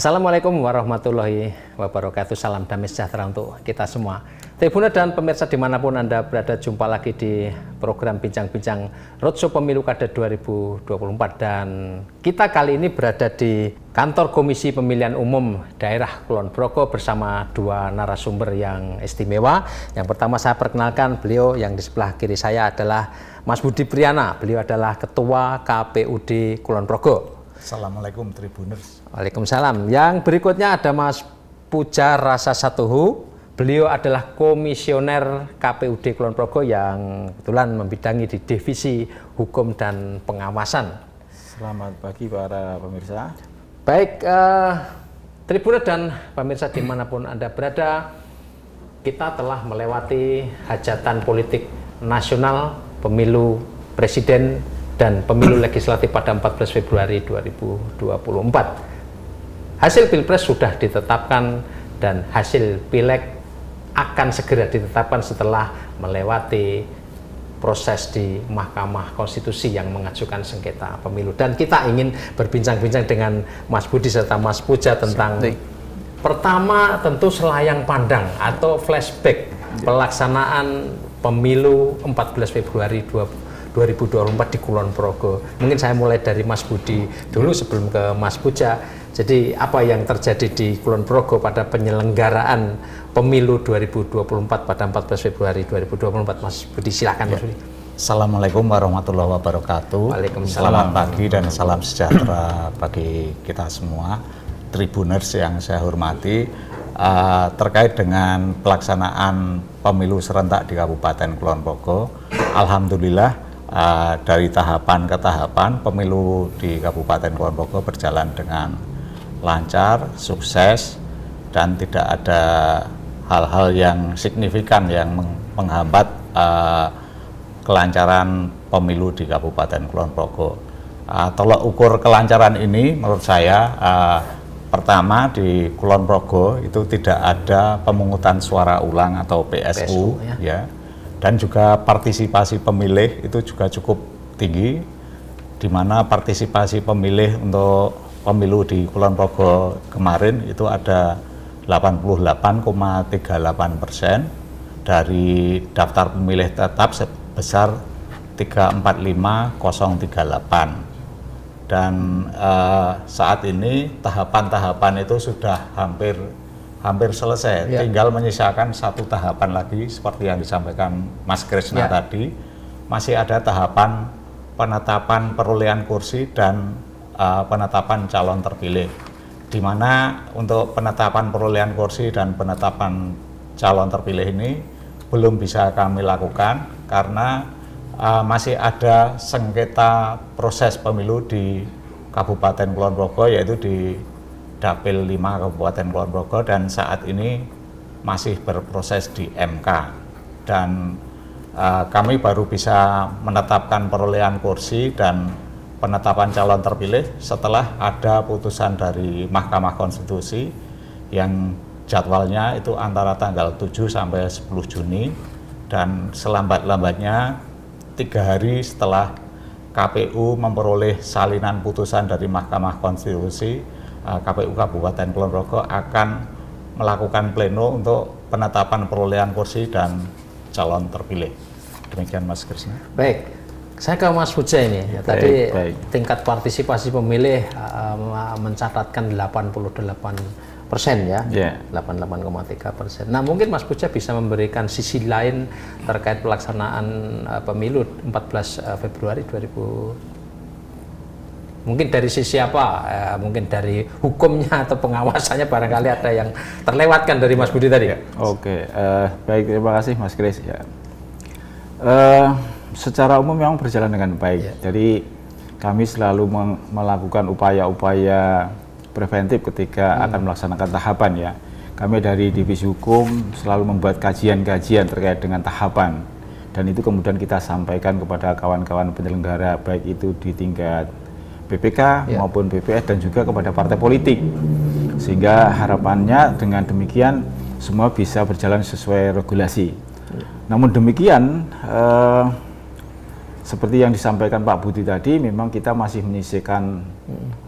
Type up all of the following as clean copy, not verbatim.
Assalamualaikum warahmatullahi wabarakatuh. Salam damai sejahtera untuk kita semua. Tribuner dan pemirsa dimanapun Anda berada, jumpa lagi di program Bincang-Bincang Roadshow Pemilu Kada 2024. Dan kita kali ini berada di kantor Komisi Pemilihan Umum Daerah Kulon Progo bersama dua narasumber yang istimewa. Yang pertama saya perkenalkan, beliau yang di sebelah kiri saya adalah Mas Budi Priyana. Beliau adalah Ketua KPUD Kulon Progo. Assalamualaikum Tribuners. Waalaikumsalam. Yang berikutnya ada Mas Puja Rasa Satuhu. Beliau adalah komisioner KPUD Kulon Progo yang kebetulan membidangi di Divisi Hukum dan Pengawasan. Selamat pagi para pemirsa. Baik, Tribuner dan pemirsa dimanapun Anda berada, kita telah melewati hajatan politik nasional, pemilu presiden dan pemilu legislatif pada 14 Februari 2024. Hasil Pilpres sudah ditetapkan dan hasil Pileg akan segera ditetapkan setelah melewati proses di Mahkamah Konstitusi yang mengajukan sengketa pemilu. Dan kita ingin berbincang-bincang dengan Mas Budi serta Mas Puja tentang pertama tentu selayang pandang atau flashback pelaksanaan pemilu 14 Februari 2024 di Kulon Progo. Mungkin saya mulai dari Mas Budi dulu sebelum ke Mas Puja. Jadi apa yang terjadi di Kulon Progo pada penyelenggaraan pemilu 2024 pada 14 Februari 2024, Mas Budi, silakan Mas Budi. Assalamualaikum warahmatullahi wabarakatuh. Waalaikumsalam. Selamat pagi dan salam sejahtera bagi kita semua, Tribuners yang saya hormati. Terkait dengan pelaksanaan pemilu serentak di Kabupaten Kulon Progo, alhamdulillah dari tahapan ke tahapan pemilu di Kabupaten Kulon Progo berjalan dengan lancar, sukses, dan tidak ada hal-hal yang signifikan yang menghambat kelancaran pemilu di Kabupaten Kulon Progo. Tolak ukur kelancaran ini menurut saya, pertama di Kulon Progo itu tidak ada pemungutan suara ulang atau PSU, ya. Dan juga partisipasi pemilih itu juga cukup tinggi, di mana partisipasi pemilih untuk pemilu di Kulon Progo kemarin itu ada 88,38% dari daftar pemilih tetap sebesar 345038. Dan saat ini tahapan-tahapan itu sudah hampir selesai, tinggal menyisakan satu tahapan lagi seperti yang disampaikan Mas Krisna tadi. Masih ada tahapan penetapan perolehan kursi dan penetapan calon terpilih, di mana untuk penetapan perolehan kursi dan penetapan calon terpilih ini belum bisa kami lakukan karena masih ada sengketa proses pemilu di Kabupaten Kulon Progo, yaitu di Dapil 5 Kabupaten Kulon Progo, dan saat ini masih berproses di MK. Dan kami baru bisa menetapkan perolehan kursi dan penetapan calon terpilih setelah ada putusan dari Mahkamah Konstitusi yang jadwalnya itu antara tanggal 7 sampai 10 Juni, dan selambat-lambatnya 3 hari setelah KPU memperoleh salinan putusan dari Mahkamah Konstitusi, KPU Kabupaten Kulon Progo akan melakukan pleno untuk penetapan perolehan kursi dan calon terpilih. Demikian Mas Krisna. Baik, saya ke Mas Puja ini. Tadi tingkat partisipasi pemilih mencatatkan 88% ya, 88,3%. Nah, mungkin Mas Puja bisa memberikan sisi lain terkait pelaksanaan pemilu 14 Februari 2024. Mungkin dari sisi apa, mungkin dari hukumnya atau pengawasannya barangkali ada yang terlewatkan dari Mas Budi tadi. Oke, baik, terima kasih Mas Kris. Ya. Secara umum memang berjalan dengan baik. Jadi kami selalu melakukan upaya-upaya preventif ketika akan melaksanakan tahapan, ya. Kami dari Divisi Hukum selalu membuat kajian-kajian terkait dengan tahapan, dan itu kemudian kita sampaikan kepada kawan-kawan penyelenggara, baik itu di tingkat BPK maupun BPS dan juga kepada partai politik, sehingga harapannya dengan demikian semua bisa berjalan sesuai regulasi. Namun demikian, seperti yang disampaikan Pak Budi tadi, memang kita masih menyisihkan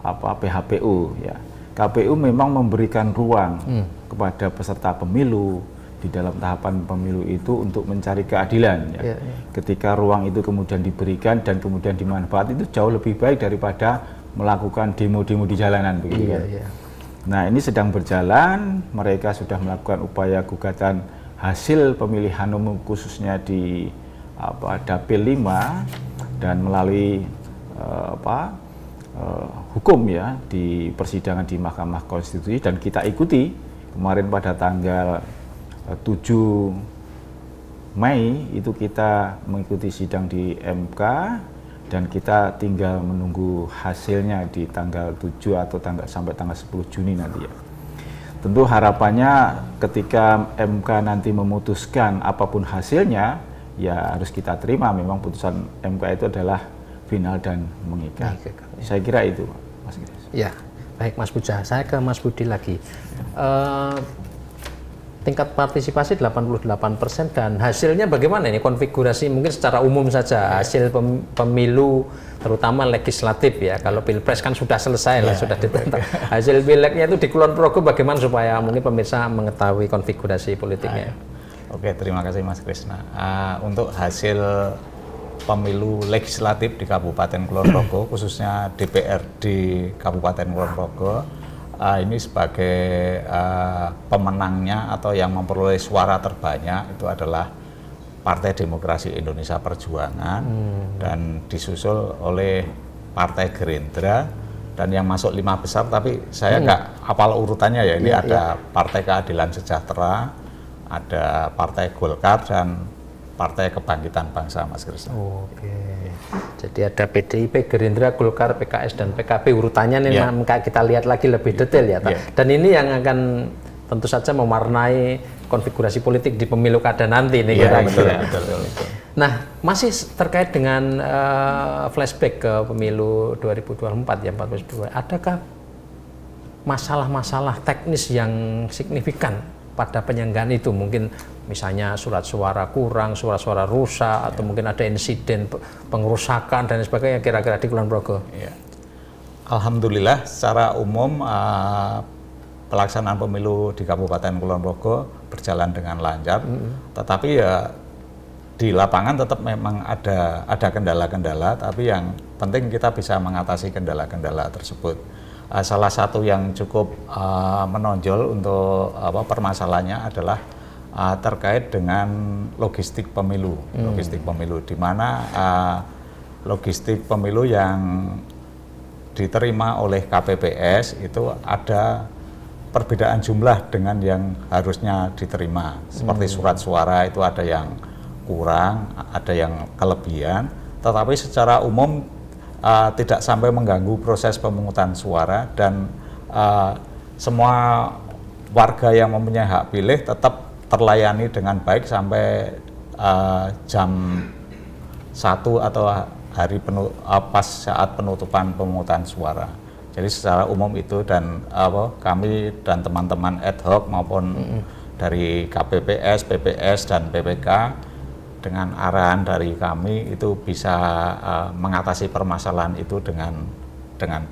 PHPU, ya. KPU memang memberikan ruang kepada peserta pemilu di dalam tahapan pemilu itu untuk mencari keadilan. Ya. Ketika ruang itu kemudian diberikan dan kemudian dimanfaat, itu jauh lebih baik daripada melakukan demo-demo di jalanan, begitu kan. Nah, ini sedang berjalan, mereka sudah melakukan upaya gugatan hasil pemilihan umum khususnya di Dapil 5 dan melalui hukum ya di persidangan di Mahkamah Konstitusi, dan kita ikuti kemarin pada tanggal 7 Mei itu kita mengikuti sidang di MK. Dan kita tinggal menunggu hasilnya di tanggal 7 atau sampai tanggal 10 Juni nanti ya. Tentu harapannya ketika MK nanti memutuskan apapun hasilnya, ya harus kita terima, memang putusan MK itu adalah final dan mengikat. Saya kira itu, Mas Kris. Ya, baik Mas Puja. Saya ke Mas Budi lagi. Tingkat partisipasi 88% dan hasilnya bagaimana ini konfigurasi mungkin secara umum saja hasil pemilu terutama legislatif ya, kalau pilpres kan sudah selesai lah, sudah ditentang. Hasil pileknya itu di Kulon Progo bagaimana supaya mungkin pemirsa mengetahui konfigurasi politiknya. Oke, terima kasih Mas Krisna. Untuk hasil pemilu legislatif di Kabupaten Kulon Progo khususnya DPR di Kabupaten Kulon Progo, ini sebagai pemenangnya atau yang memperoleh suara terbanyak itu adalah Partai Demokrasi Indonesia Perjuangan dan disusul oleh Partai Gerindra, dan yang masuk 5 besar tapi saya nggak hafal urutannya ya, ini ada Partai Keadilan Sejahtera, ada Partai Golkar dan Partai Kebangkitan Bangsa, Mas Krisna. Oke. Jadi ada PDIP, Gerindra, Golkar, PKS, dan PKB. Urutannya nih kita lihat lagi lebih detail ya. Dan ini yang akan tentu saja mewarnai konfigurasi politik di pemilu kada nanti nih. Betul. Nah, masih terkait dengan flashback ke pemilu 2024 ya, 42. Adakah masalah-masalah teknis yang signifikan pada penyelenggaraan itu? Mungkin misalnya surat suara kurang, suara-suara rusak, atau mungkin ada insiden pengerusakan dan sebagainya kira-kira di Kulon Progo. Alhamdulillah secara umum pelaksanaan pemilu di Kabupaten Kulon Progo berjalan dengan lancar, tetapi ya di lapangan tetap memang ada kendala-kendala, tapi yang penting kita bisa mengatasi kendala-kendala tersebut. Salah satu yang cukup menonjol untuk permasalahannya adalah terkait dengan logistik pemilu, di mana logistik pemilu yang diterima oleh KPPS itu ada perbedaan jumlah dengan yang harusnya diterima. Seperti surat suara itu ada yang kurang, ada yang kelebihan, tetapi secara umum tidak sampai mengganggu proses pemungutan suara, dan semua warga yang mempunyai hak pilih tetap terlayani dengan baik sampai jam 1 atau hari pas saat penutupan pemungutan suara. Jadi secara umum itu, dan kami dan teman-teman ad hoc maupun dari KPPS, PPS dan PPK dengan arahan dari kami itu bisa mengatasi permasalahan itu dengan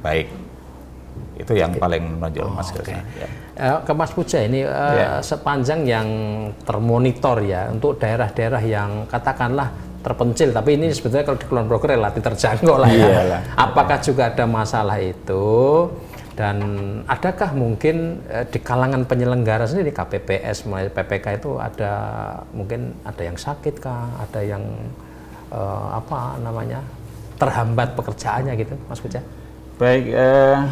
baik. Itu yang paling menonjol, Mas Krisna. Ke Mas Puja ini sepanjang yang termonitor ya untuk daerah-daerah yang katakanlah terpencil, tapi ini sebetulnya kalau di Kulon Progo relatif terjangkau lah ya. Apakah juga ada masalah itu, dan adakah mungkin di kalangan penyelenggara sendiri KPPS mulai PPK itu ada mungkin ada yang sakit kah, ada yang terhambat pekerjaannya gitu, Mas Puja? Baik,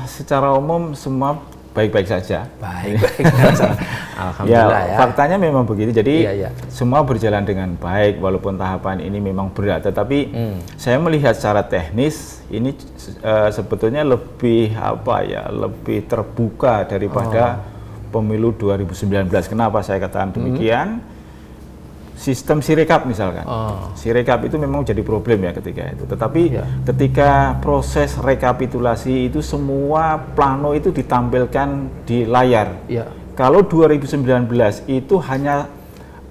secara umum semua baik-baik saja. Baik-baik saja. Alhamdulillah ya. Faktanya memang begitu. Jadi semua berjalan dengan baik walaupun tahapan ini memang berat. Tetapi saya melihat secara teknis ini sebetulnya lebih lebih terbuka daripada pemilu 2019. Kenapa saya katakan demikian? Sistem Sirekap misalkan, Sirekap itu memang jadi problem ya ketika itu. Tetapi ketika proses rekapitulasi itu semua plano itu ditampilkan di layar. Kalau 2019 itu hanya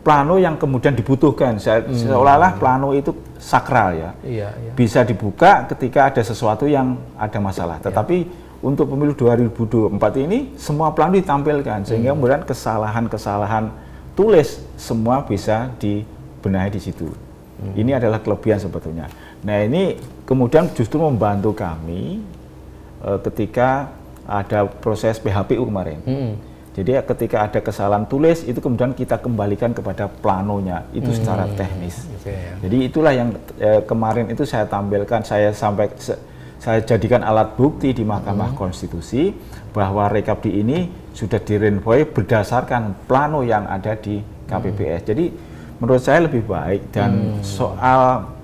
plano yang kemudian dibutuhkan, seolah-olah plano itu sakral ya. Bisa dibuka ketika ada sesuatu yang ada masalah. Tetapi untuk pemilu 2024 ini semua plano ditampilkan sehingga kemudian kesalahan-kesalahan tulis semua bisa dibenahi di situ. Ini adalah kelebihan sebetulnya. Nah, ini kemudian justru membantu kami ketika ada proses PHPU kemarin. Jadi ketika ada kesalahan tulis itu kemudian kita kembalikan kepada planonya itu secara teknis. Jadi itulah yang kemarin itu saya tampilkan, saya jadikan alat bukti di Mahkamah Konstitusi bahwa Rekapdi ini sudah direnvoy berdasarkan plano yang ada di KPPS. Jadi menurut saya lebih baik dan soal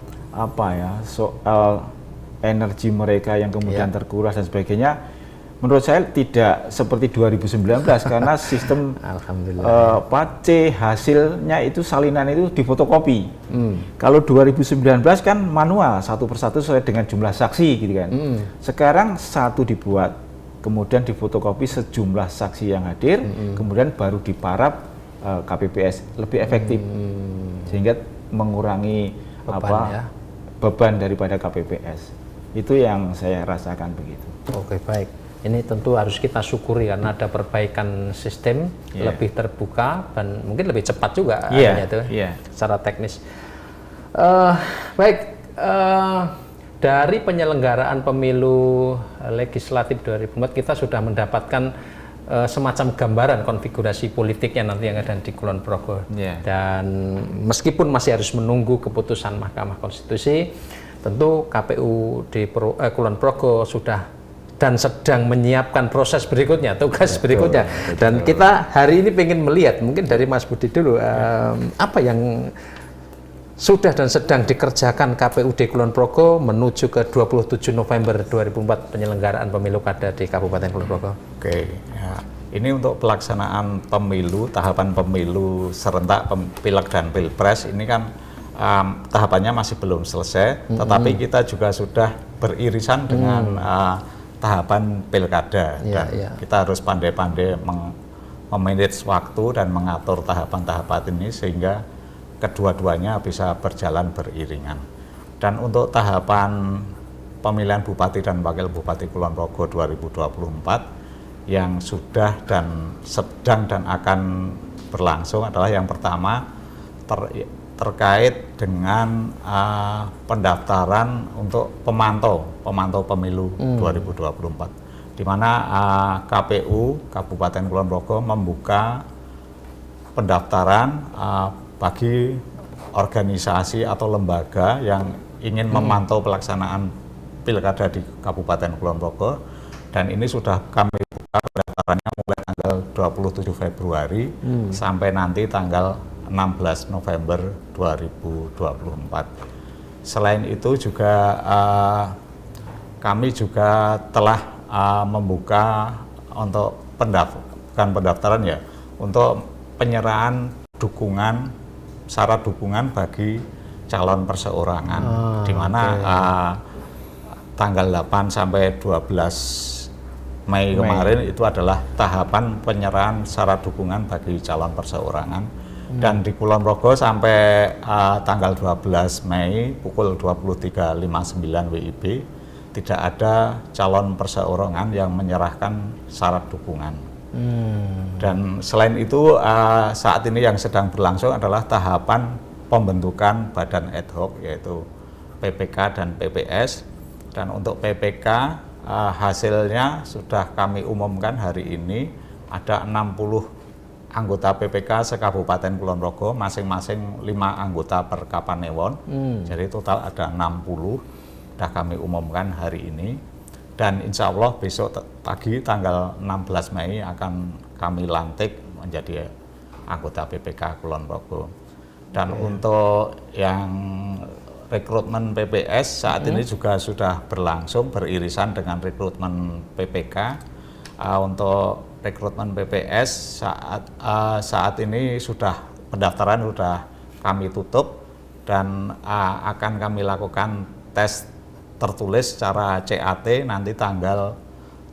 energi mereka yang kemudian terkuras dan sebagainya. Menurut saya tidak seperti 2019 karena sistem C hasilnya itu salinan itu difotokopi. Kalau 2019 kan manual satu persatu sesuai dengan jumlah saksi gitu kan. Sekarang satu dibuat, kemudian difotokopi sejumlah saksi yang hadir, kemudian baru diparap KPPS lebih efektif sehingga mengurangi beban daripada KPPS. Itu yang saya rasakan begitu. Oke, baik. Ini tentu harus kita syukuri karena ada perbaikan sistem lebih terbuka dan mungkin lebih cepat juga itu secara teknis. Dari penyelenggaraan pemilu legislatif 2004 kita sudah mendapatkan semacam gambaran konfigurasi politiknya nanti yang ada di Kulon Progo. Dan meskipun masih harus menunggu keputusan Mahkamah Konstitusi, tentu KPU di Kulon Progo sudah dan sedang menyiapkan proses berikutnya, tugas berikutnya. Dan kita hari ini ingin melihat, mungkin dari Mas Budi dulu, apa yang sudah dan sedang dikerjakan KPU di Kulon Progo menuju ke 27 November 2004 penyelenggaraan pemilu kada di Kabupaten Kulon Progo. Oke, ya. Ini untuk pelaksanaan pemilu, tahapan pemilu serentak Pileg dan Pilpres ini kan tahapannya masih belum selesai, tetapi kita juga sudah beririsan dengan tahapan pilkada dan kita harus pandai-pandai memanage waktu dan mengatur tahapan-tahapan ini sehingga kedua-duanya bisa berjalan beriringan. Dan untuk tahapan pemilihan Bupati dan Wakil Bupati Kulon Progo 2024 yang sudah dan sedang dan akan berlangsung adalah yang pertama terkait dengan pendaftaran untuk pemantau pemilu 2024, di mana KPU Kabupaten Kulon Progo membuka pendaftaran bagi organisasi atau lembaga yang ingin memantau pelaksanaan pilkada di Kabupaten Kulon Progo, dan ini sudah kami buka pendaftarannya mulai tanggal 27 Februari sampai nanti tanggal 16 November 2024. Selain itu juga kami juga telah membuka untuk pendaftaran ya, untuk penyerahan dukungan, syarat dukungan bagi calon perseorangan, di mana tanggal 8 sampai 12 Mei kemarin itu adalah tahapan penyerahan syarat dukungan bagi calon perseorangan. Dan di Kulon Progo sampai tanggal 12 Mei pukul 23.59 WIB tidak ada calon perseorangan yang menyerahkan syarat dukungan. Dan selain itu saat ini yang sedang berlangsung adalah tahapan pembentukan badan ad hoc yaitu PPK dan PPS. Dan untuk PPK hasilnya sudah kami umumkan hari ini, ada 60 anggota PPK se-Kabupaten Kulon Progo, masing-masing 5 anggota per Kapanewon. Jadi total ada 60, sudah kami umumkan hari ini. Dan insya Allah besok pagi tanggal 16 Mei akan kami lantik menjadi anggota PPK Kulon Progo. Dan untuk yang rekrutmen PPS saat ini juga sudah berlangsung beririsan dengan rekrutmen PPK. Untuk rekrutmen PPS saat ini sudah pendaftaran sudah kami tutup dan akan kami lakukan tes tertulis secara CAT nanti tanggal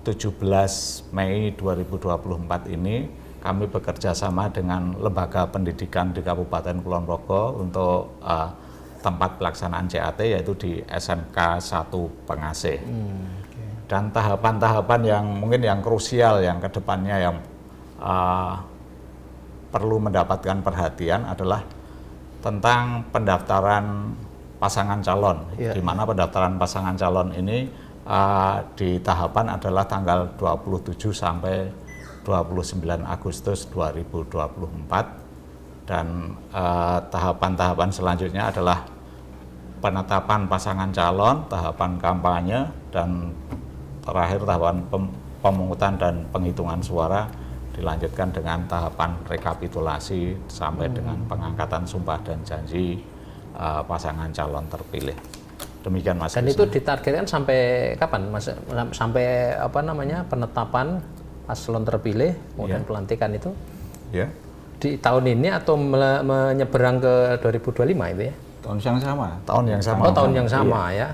17 Mei 2024 ini. Kami bekerja sama dengan lembaga pendidikan di Kabupaten Kulon Progo untuk tempat pelaksanaan CAT yaitu di SMK 1 Pengasih. Dan tahapan-tahapan yang mungkin yang krusial yang kedepannya yang perlu mendapatkan perhatian adalah tentang pendaftaran pasangan calon, di mana pendaftaran pasangan calon ini di tahapan adalah tanggal 27 sampai 29 Agustus 2024 dan tahapan-tahapan selanjutnya adalah penetapan pasangan calon, tahapan kampanye, dan terakhir tahapan pemungutan dan penghitungan suara dilanjutkan dengan tahapan rekapitulasi sampai dengan pengangkatan sumpah dan janji pasangan calon terpilih. Demikian Mas. Dan itu ditargetkan sampai kapan Mas? Sampai apa namanya penetapan paslon terpilih, kemudian pelantikan itu? Ya. Di tahun ini atau menyeberang ke 2025 itu ya? Tahun yang sama. Tahun yang sama. Oh, tahun yang sama ya.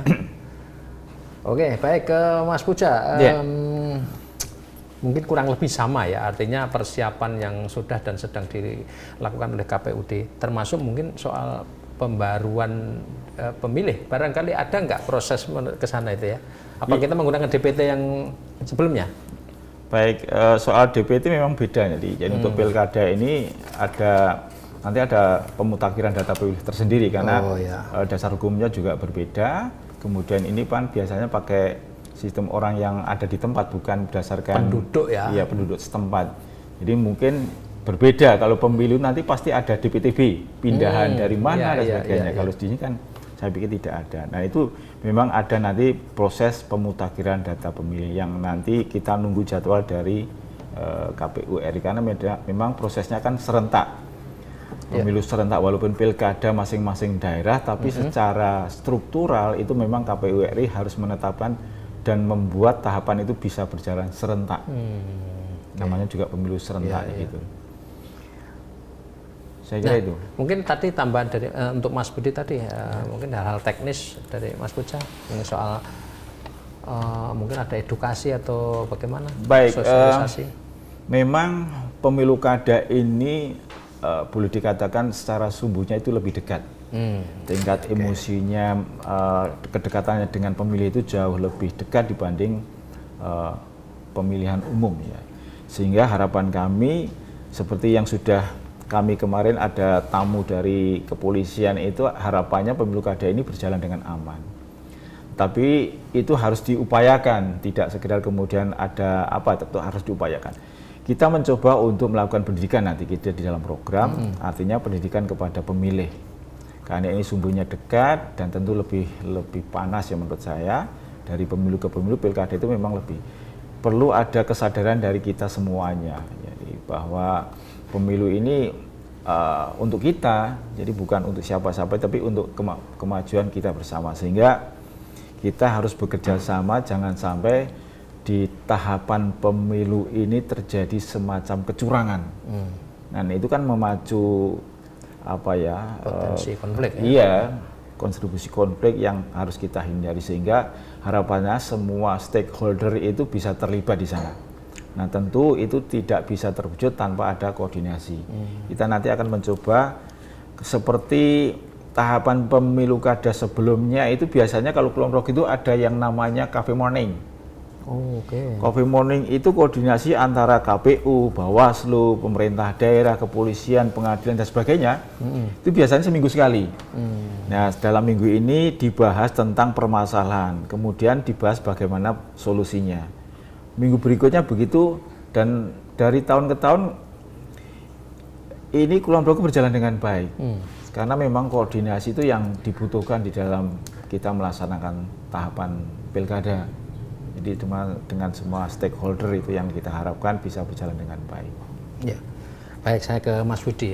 Oke, baik ke Mas Puja. Mungkin kurang lebih sama ya, artinya persiapan yang sudah dan sedang dilakukan oleh KPUD, termasuk mungkin soal pembaruan pemilih. Barangkali ada nggak proses ke sana itu ya? Apa kita menggunakan DPT yang sebelumnya? Baik, soal DPT memang beda. Jadi untuk pilkada ini nanti ada pemutakhiran data pemilih tersendiri karena dasar hukumnya juga berbeda. Kemudian ini kan biasanya pakai sistem orang yang ada di tempat, bukan berdasarkan penduduk ya. Iya, penduduk setempat. Jadi mungkin berbeda. Kalau pemilu nanti pasti ada DPTB, pindahan dari mana dan sebagainya. Kalau di sini kan saya pikir tidak ada. Nah itu memang ada nanti proses pemutakhiran data pemilih yang nanti kita nunggu jadwal dari KPU RI karena memang prosesnya kan serentak. Pemilu serentak walaupun pilkada masing-masing daerah, tapi secara struktural itu memang KPU RI harus menetapkan dan membuat tahapan itu bisa berjalan serentak. Namanya juga pemilu serentak gitu. Saya kira itu. Mungkin tadi tambahan dari untuk Mas Budi tadi, mungkin hal-hal teknis dari Mas Puja ini soal mungkin ada edukasi atau bagaimana? Baik, sosialisasi. Memang pemilu kada ini boleh dikatakan secara sumbunya itu lebih dekat. Tingkat emosinya, kedekatannya dengan pemilih itu jauh lebih dekat dibanding pemilihan umum ya. Sehingga harapan kami seperti yang sudah kami kemarin ada tamu dari kepolisian itu harapannya pemilu kada ini berjalan dengan aman. Tapi itu harus diupayakan, tidak sekedar kemudian ada apa, tentu harus diupayakan. Kita mencoba untuk melakukan pendidikan nanti kita di dalam program, artinya pendidikan kepada pemilih. Karena ini sumbunya dekat dan tentu lebih panas ya menurut saya, dari pemilu ke pemilu. Pilkada itu memang lebih perlu ada kesadaran dari kita semuanya, jadi bahwa pemilu ini untuk kita, jadi bukan untuk siapa-siapa, tapi untuk kemajuan kita bersama. Sehingga kita harus bekerja sama, jangan sampai di tahapan pemilu ini terjadi semacam kecurangan. Dan itu kan memacu potensi konflik. Iya, kontribusi konflik yang harus kita hindari, sehingga harapannya semua stakeholder itu bisa terlibat di sana. Nah tentu itu tidak bisa terwujud tanpa ada koordinasi. Kita nanti akan mencoba seperti tahapan pemilu kada sebelumnya itu biasanya kalau Kulon Progo itu ada yang namanya Cafe Morning. Coffee Morning itu koordinasi antara KPU, Bawaslu, pemerintah daerah, kepolisian, pengadilan dan sebagainya. Itu biasanya seminggu sekali. Nah, dalam minggu ini dibahas tentang permasalahan, kemudian dibahas bagaimana solusinya. Minggu berikutnya begitu, dan dari tahun ke tahun ini Kulon Progo berjalan dengan baik. Karena memang koordinasi itu yang dibutuhkan di dalam kita melaksanakan tahapan pilkada. Jadi dengan semua stakeholder itu yang kita harapkan bisa berjalan dengan baik. Ya, baik, saya ke Mas Budi.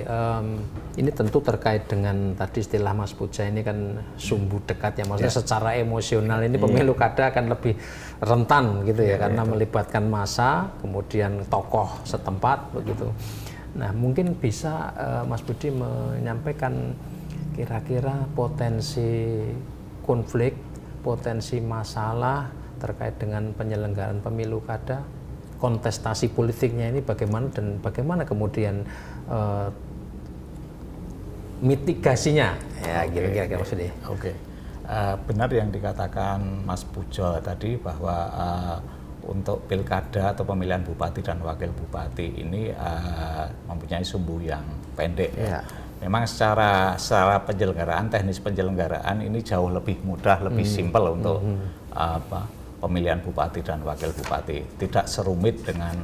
Ini tentu terkait dengan tadi istilah Mas Puja ini kan sumbu dekat ya, maksudnya secara emosional ini pemilu kada akan lebih rentan gitu ya, karena melibatkan massa, kemudian tokoh setempat begitu. Nah, mungkin bisa Mas Budi menyampaikan kira-kira potensi konflik, potensi masalah terkait dengan penyelenggaraan pemilu kada, kontestasi politiknya ini bagaimana dan bagaimana kemudian mitigasinya, ya kira-kira maksudnya. benar yang dikatakan Mas Pujo tadi bahwa untuk pilkada atau pemilihan bupati dan wakil bupati ini mempunyai sumbu yang pendek. Ya. Memang secara penyelenggaraan, teknis penyelenggaraan ini jauh lebih mudah, lebih simpel untuk pemilihan bupati dan wakil bupati. Tidak serumit dengan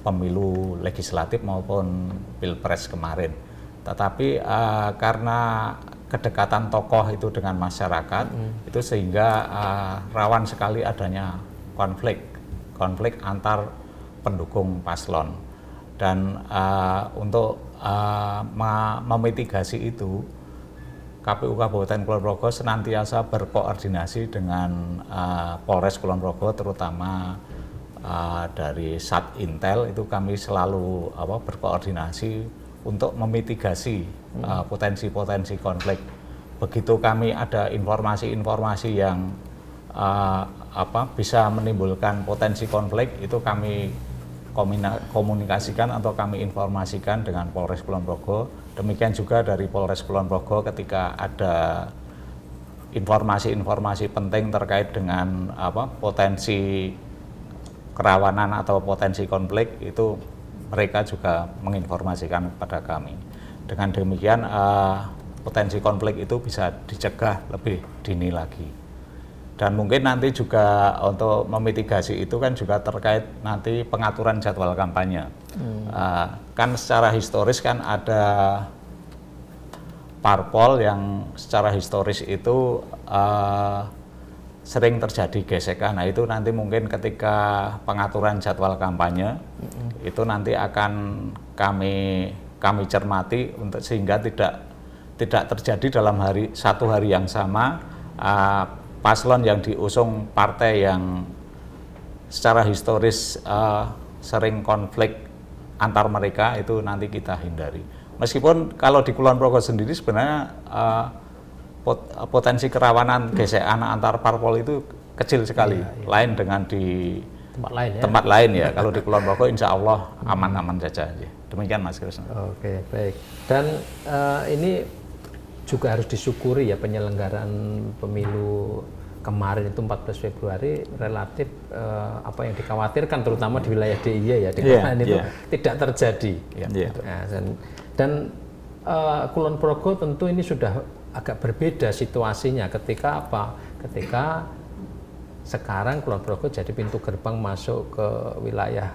pemilu legislatif maupun pilpres kemarin. Tetapi karena kedekatan tokoh itu dengan masyarakat, itu sehingga rawan sekali adanya konflik antar pendukung paslon. Dan untuk memitigasi itu, KPU Kabupaten Kulon Progo senantiasa berkoordinasi dengan Polres Kulon Progo, terutama dari Satintel itu kami selalu berkoordinasi untuk memitigasi potensi-potensi konflik. Begitu kami ada informasi-informasi yang bisa menimbulkan potensi konflik, itu kami komunikasikan atau kami informasikan dengan Polres Kulon Progo. Demikian juga dari Polres Kulon Progo ketika ada informasi-informasi penting terkait dengan potensi kerawanan atau potensi konflik, itu mereka juga menginformasikan kepada kami. Dengan demikian potensi konflik itu bisa dicegah lebih dini lagi. Dan mungkin nanti juga untuk memitigasi itu kan juga terkait nanti pengaturan jadwal kampanye. Kan secara historis kan ada parpol yang secara historis itu sering terjadi gesekan. Nah itu nanti mungkin ketika pengaturan jadwal kampanye itu nanti akan kami cermati untuk sehingga tidak terjadi dalam satu hari yang sama paslon yang diusung partai yang secara historis sering konflik antar mereka itu nanti kita hindari. Meskipun kalau di Kulon Progo sendiri sebenarnya potensi kerawanan gesekan antar parpol itu kecil sekali, lain dengan di tempat lain ya. Kalau di Kulon Progo insya Allah aman-aman saja. Demikian Mas Krisna. Oke, baik. Dan ini juga harus disyukuri ya, penyelenggaraan pemilu kemarin itu 14 Februari relatif apa yang dikhawatirkan terutama di wilayah DIY ya, di kemarin itu tidak terjadi. Nah, dan Kulon Progo tentu ini sudah agak berbeda situasinya ketika ketika sekarang Kulon Progo jadi pintu gerbang masuk ke wilayah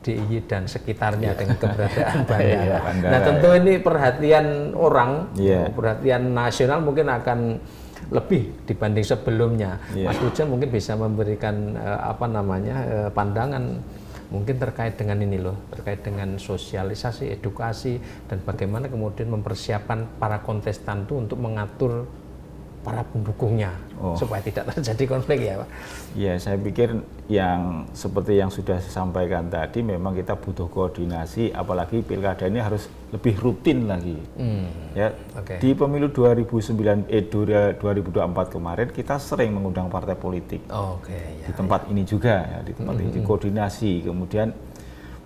DIY dan sekitarnya dengan keberadaan bandara. Nah tentu ini perhatian orang, perhatian nasional mungkin akan lebih dibanding sebelumnya. Mas Pujo mungkin bisa memberikan pandangan mungkin terkait dengan ini loh, terkait dengan sosialisasi, edukasi, dan bagaimana kemudian mempersiapkan para kontestan itu untuk mengatur para pendukungnya supaya tidak terjadi konflik ya Pak. Ya, saya pikir yang seperti yang sudah saya sampaikan tadi, memang kita butuh koordinasi, apalagi pilkada ini harus lebih rutin lagi. Ya, di pemilu 2024 kemarin kita sering mengundang partai politik di tempat ini juga, ya, di tempat ini koordinasi, kemudian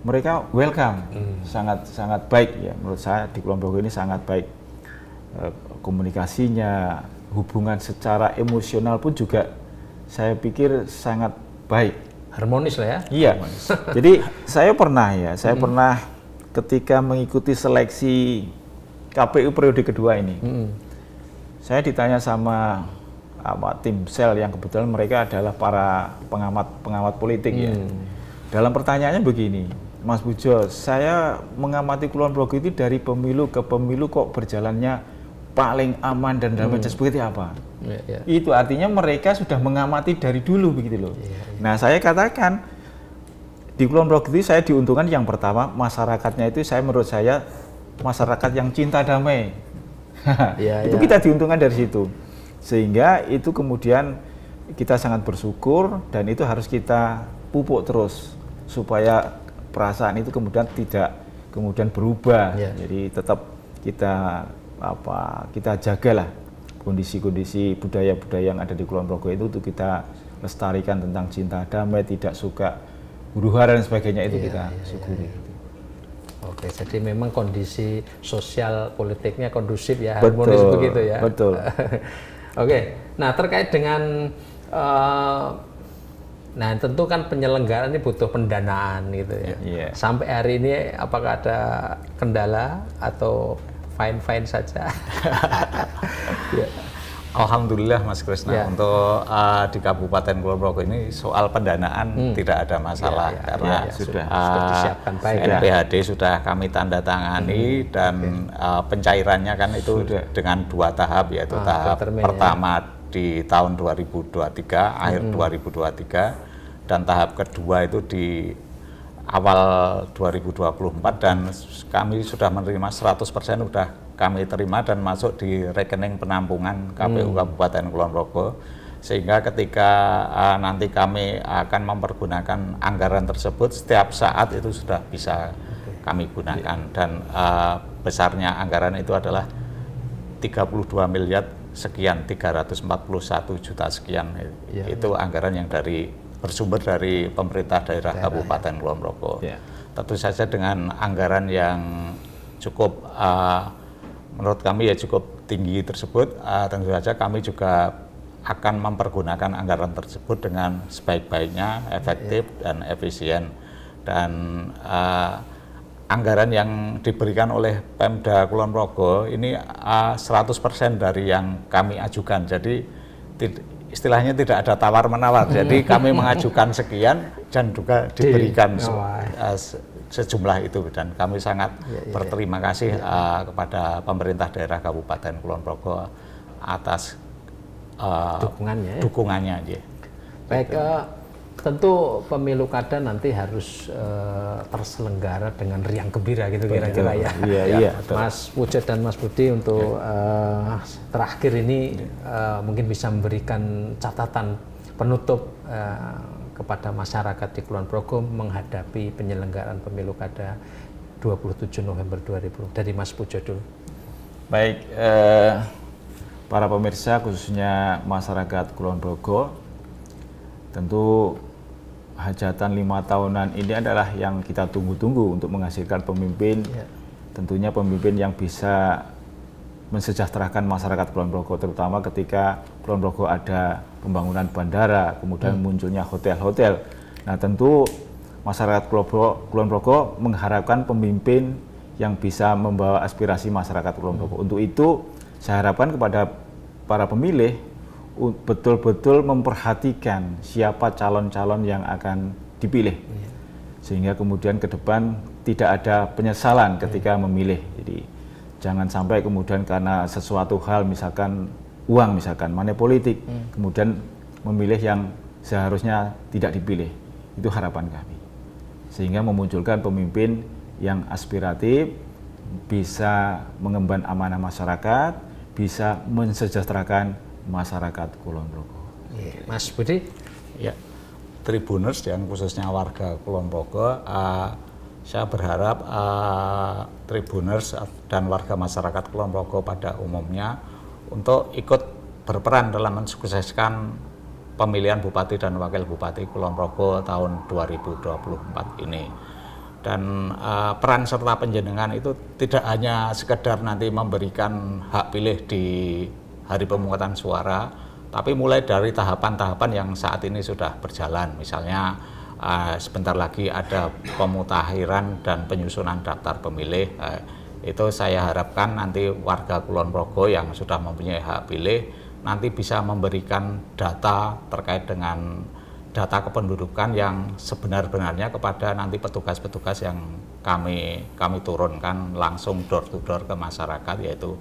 mereka welcome, sangat baik ya menurut saya. Di Kulon Progo ini sangat baik komunikasinya, hubungan secara emosional pun juga saya pikir sangat baik, harmonis lah ya. Iya. Jadi saya pernah ketika mengikuti seleksi KPU periode kedua ini, saya ditanya sama tim sel yang kebetulan mereka adalah para pengamat politik ya. Dalam pertanyaannya begini, Mas Pujo, saya mengamati Kulon Progo itu dari pemilu ke pemilu kok berjalannya paling aman dan damai seperti apa? Itu artinya mereka sudah mengamati dari dulu begitu loh. Nah saya katakan di Kulon Progo itu saya diuntungkan yang pertama masyarakatnya itu menurut saya masyarakat yang cinta damai. Itu kita diuntungkan dari situ. Sehingga itu kemudian kita sangat bersyukur dan itu harus kita pupuk terus supaya perasaan itu kemudian tidak kemudian berubah. Jadi tetap kita jagalah kondisi-kondisi budaya-budaya yang ada di Kulon Progo itu untuk kita lestarikan tentang cinta damai, tidak suka huru-hara dan sebagainya, itu kita syukuri. Oke, jadi memang kondisi sosial politiknya kondusif ya, harmonis begitu ya. Betul. Oke. Nah, terkait dengan nah tentu kan penyelenggaraan ini butuh pendanaan gitu ya. Iya. Sampai hari ini apakah ada kendala atau fine saja? Ya. Alhamdulillah Mas Krisna, Ya. untuk di Kabupaten Kulon Progo ini soal pendanaan tidak ada masalah karena sudah disiapkan baik. NPHD sudah kami tanda tangani dan pencairannya kan itu dengan 2 tahap, yaitu tahap termin, pertama di tahun 2023, akhir 2023, dan tahap kedua itu di awal 2024, dan kami sudah menerima 100% sudah kami terima dan masuk di rekening penampungan KPU Kabupaten Kulon Progo, sehingga ketika nanti kami akan mempergunakan anggaran tersebut setiap saat itu sudah bisa kami gunakan, dan besarnya anggaran itu adalah 32 miliar sekian, 341 juta sekian. Itu anggaran yang bersumber dari pemerintah daerah Kabupaten Kulon Progo. Tentu saja dengan anggaran yang cukup menurut kami ya cukup tinggi tersebut, tentu saja kami juga akan mempergunakan anggaran tersebut dengan sebaik-baiknya, efektif dan efisien. Dan anggaran yang diberikan oleh Pemda Kulon Progo ini 100% dari yang kami ajukan. Jadi istilahnya tidak ada tawar-menawar. Jadi kami mengajukan sekian dan juga diberikan sejumlah itu, dan kami sangat berterima kasih kepada pemerintah daerah Kabupaten Kulon Progo atas dukungannya. Baik, tentu pemilu kada nanti harus terselenggara dengan riang gembira gitu kira-kira ya. Iya, Mas Pujo dan Mas Budi, untuk terakhir ini mungkin bisa memberikan catatan penutup kepada masyarakat di Kulon Progo menghadapi penyelenggaraan pemilu kada 27 November 2020. Dari Mas Pujo dulu. Baik, para pemirsa khususnya masyarakat Kulon Progo, tentu hajatan 5 tahunan ini adalah yang kita tunggu-tunggu untuk menghasilkan pemimpin, tentunya pemimpin yang bisa mensejahterakan masyarakat Kulon Progo, terutama ketika Kulon Progo ada pembangunan bandara, kemudian munculnya hotel-hotel. Nah, tentu masyarakat Kulon Progo mengharapkan pemimpin yang bisa membawa aspirasi masyarakat Kulon Progo. Untuk itu, saya harapkan kepada para pemilih betul-betul memperhatikan siapa calon-calon yang akan dipilih, sehingga kemudian ke depan tidak ada penyesalan ketika memilih. Jadi jangan sampai kemudian karena sesuatu hal, misalkan uang, misalkan money politik, kemudian memilih yang seharusnya tidak dipilih. Itu harapan kami, sehingga memunculkan pemimpin yang aspiratif, bisa mengemban amanah masyarakat, bisa mensejahterakan masyarakat Kulon Progo. Mas Budi? Ya, Tribuners dan khususnya warga Kulon Progo, saya berharap Tribuners dan warga masyarakat Kulon Progo pada umumnya untuk ikut berperan dalam mensukseskan pemilihan Bupati dan Wakil Bupati Kulon Progo tahun 2024 ini. Dan peran serta penjenengan itu tidak hanya sekedar nanti memberikan hak pilih di hari pemungutan suara, tapi mulai dari tahapan-tahapan yang saat ini sudah berjalan. Misalnya sebentar lagi ada pemutakhiran dan penyusunan daftar pemilih. Itu saya harapkan nanti warga Kulon Progo yang sudah mempunyai hak pilih nanti bisa memberikan data terkait dengan data kependudukan yang sebenar-benarnya kepada nanti petugas-petugas yang kami turunkan langsung door to door ke masyarakat, yaitu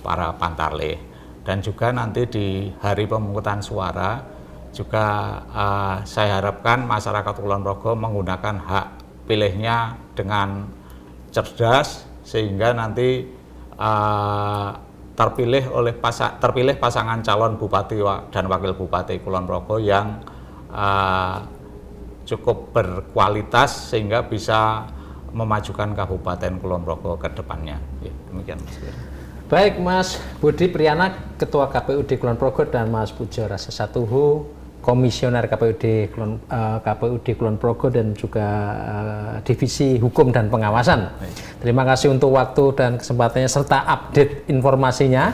para pantarlih. Dan juga nanti di hari pemungutan suara juga saya harapkan masyarakat Kulon Progo menggunakan hak pilihnya dengan cerdas, sehingga nanti terpilih pasangan calon Bupati dan Wakil Bupati Kulon Progo yang cukup berkualitas sehingga bisa memajukan Kabupaten Kulon Progo ke depannya. Ya, demikian Mas. Baik, Mas Budi Priyana, Ketua KPUD Kulon Progo, dan Mas Pujo Rasesatuhu, Komisioner KPUD Kulon Progo dan juga Divisi Hukum dan Pengawasan. Terima kasih untuk waktu dan kesempatannya serta update informasinya.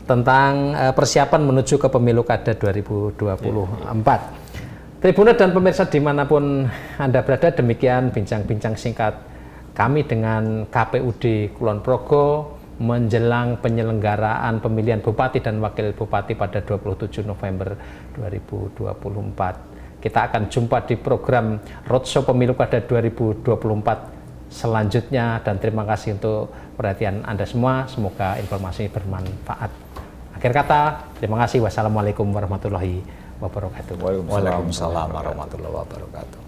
tentang persiapan menuju ke pemilu kada 2024. Tribunat dan pemirsa dimanapun Anda berada, demikian bincang-bincang singkat kami dengan KPUD Kulon Progo menjelang penyelenggaraan pemilihan Bupati dan Wakil Bupati pada 27 November 2024. Kita akan jumpa di program Roadshow Pemilu Kada 2024 selanjutnya, dan terima kasih untuk perhatian Anda semua. Semoga informasi bermanfaat. Akhir kata, terima kasih. Wassalamualaikum warahmatullahi wabarakatuh. Waalaikumsalam warahmatullahi wabarakatuh.